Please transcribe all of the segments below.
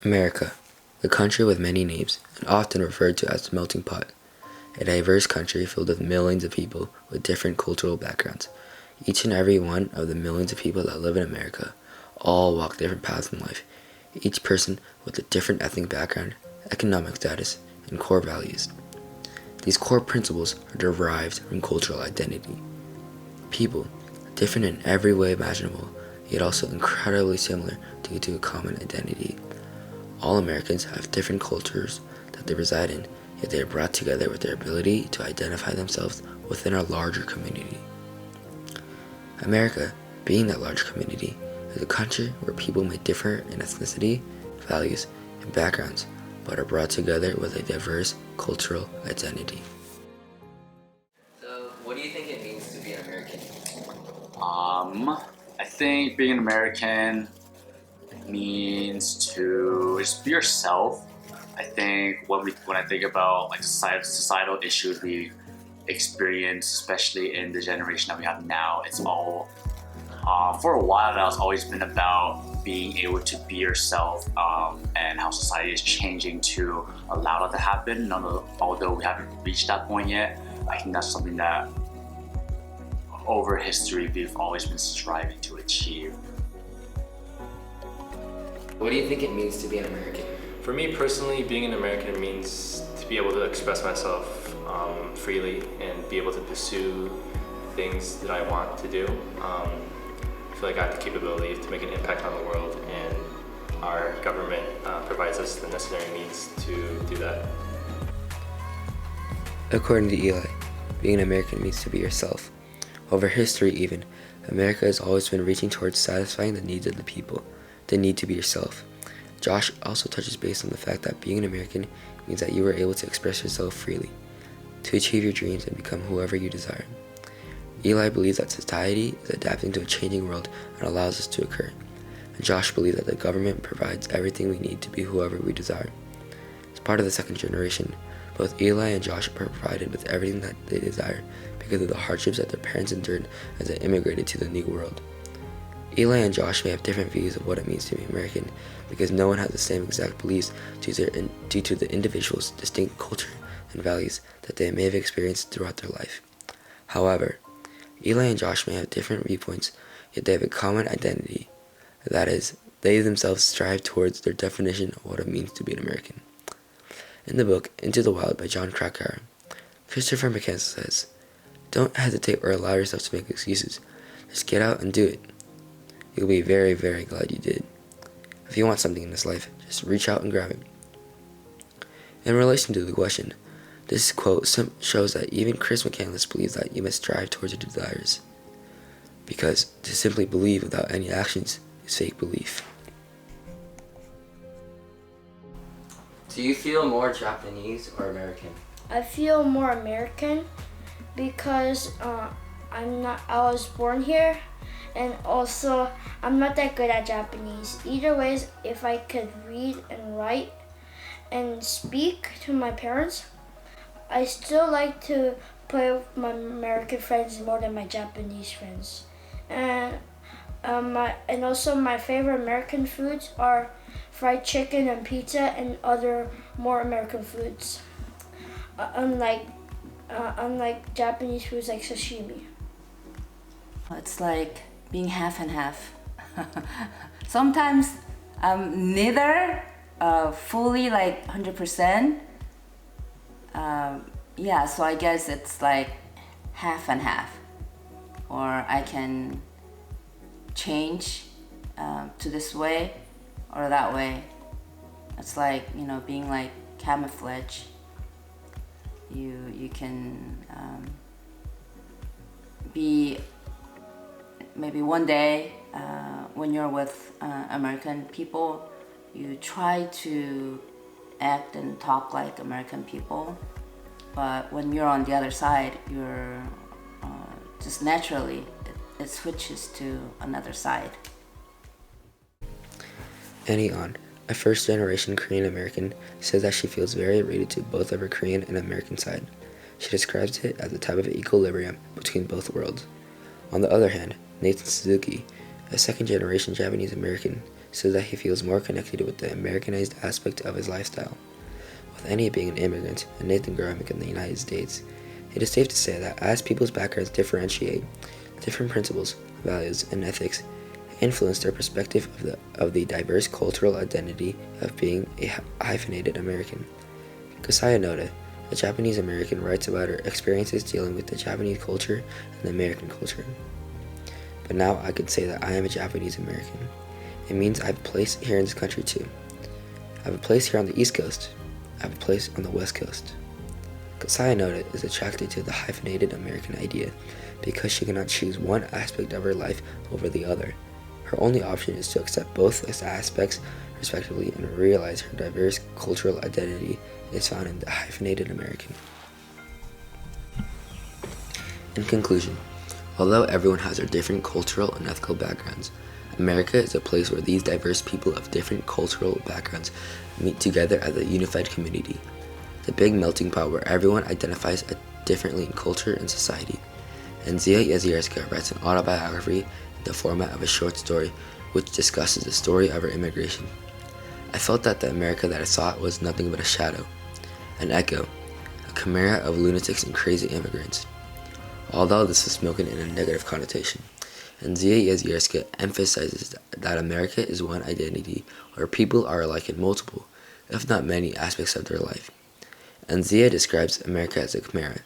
America, the country with many names, and often referred to as the melting pot. A diverse country filled with millions of people with different cultural backgrounds. Each and every one of the millions of people that live in America all walk different paths in life, each person with a different ethnic background, economic status, and core values. These core principles are derived from cultural identity. People, different in every way imaginable, yet also incredibly similar due to a common identity. All Americans have different cultures that they reside in, yet they are brought together with their ability to identify themselves within a larger community. America, being that large community, is a country where people may differ in ethnicity, values, and backgrounds, but are brought together with a diverse cultural identity. So, what do you think it means to be an American? I think being an American means to just be yourself. I think when I think about like societal issues we experience, especially in the generation that we have now, it's all for a while now. It's always been about being able to be yourself, and how society is changing to allow that to happen. Although we haven't reached that point yet, I think that's something that over history we've always been striving to achieve. What do you think it means to be an American? For me personally, being an American means to be able to express myself freely and be able to pursue things that I want to do. I feel like I have the capability to make an impact on the world, and our government provides us the necessary means to do that. According to Eli, being an American means to be yourself. Over history even, America has always been reaching towards satisfying the needs of the people, the need to be yourself. Josh also touches base on the fact that being an American means that you are able to express yourself freely, to achieve your dreams and become whoever you desire. Eli believes that society is adapting to a changing world and allows this to occur. And Josh believes that the government provides everything we need to be whoever we desire. As part of the second generation, both Eli and Josh are provided with everything that they desire because of the hardships that their parents endured as they immigrated to the new world. Eli and Josh may have different views of what it means to be American because no one has the same exact beliefs due to the individual's distinct culture and values that they may have experienced throughout their life. However, Eli and Josh may have different viewpoints, yet they have a common identity. That is, they themselves strive towards their definition of what it means to be an American. In the book Into the Wild by Jon Krakauer, Christopher McCants says, "Don't hesitate or allow yourself to make excuses. Just get out and do it. You'll be very, very glad you did. If you want something in this life, just reach out and grab it." In relation to the question, this quote shows that even Chris McCandless believes that you must strive towards your desires, because to simply believe without any actions is fake belief. Do you feel more Japanese or American? I feel more American because I was born here, and also I'm not that good at Japanese. Either ways, if I could read and write and speak to my parents, I still like to play with my American friends more than my Japanese friends. And also my favorite American foods are fried chicken and pizza and other more American foods. Unlike Japanese foods like sashimi. It's like being half and half. Sometimes I'm neither fully like 100%. So I guess it's like half and half. Or I can change to this way or that way. It's like, being like camouflage. You can be maybe one day when you're with American people, you try to act and talk like American people, but when you're on the other side, you're just naturally it switches to another side. Annie On, a first-generation Korean American, says that she feels very related to both of her Korean and American side. She describes it as a type of equilibrium between both worlds. On the other hand, Nathan Suzuki, a second-generation Japanese American, so that he feels more connected with the Americanized aspect of his lifestyle. With Annie being an immigrant and Nathan growing up in the United States, it is safe to say that as people's backgrounds differentiate, different principles, values, and ethics influence their perspective of the diverse cultural identity of being a hyphenated American. Kasaya Noda, a Japanese American, writes about her experiences dealing with the Japanese culture and the American culture. But now I can say that I am a Japanese American. It means I have a place here in this country too. I have a place here on the East Coast. I have a place on the West Coast. Kasaya Noda is attracted to the hyphenated American idea because she cannot choose one aspect of her life over the other. Her only option is to accept both aspects respectively and realize her diverse cultural identity is found in the hyphenated American. In conclusion, although everyone has their different cultural and ethical backgrounds, America is a place where these diverse people of different cultural backgrounds meet together as a unified community. The big melting pot where everyone identifies differently in culture and society. And Zia Yazierska writes an autobiography in the format of a short story which discusses the story of her immigration. I felt that the America that I saw was nothing but a shadow, an echo, a chimera of lunatics and crazy immigrants. Although this was spoken in a negative connotation. And Zia Yazierska emphasizes that America is one identity where people are alike in multiple, if not many, aspects of their life. And Zia describes America as a chimera,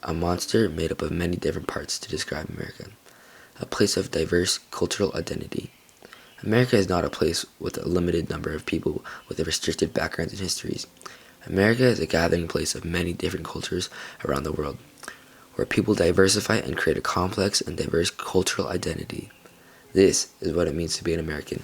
a monster made up of many different parts to describe America, a place of diverse cultural identity. America is not a place with a limited number of people with restricted backgrounds and histories. America is a gathering place of many different cultures around the world, where people diversify and create a complex and diverse cultural identity. This is what it means to be an American.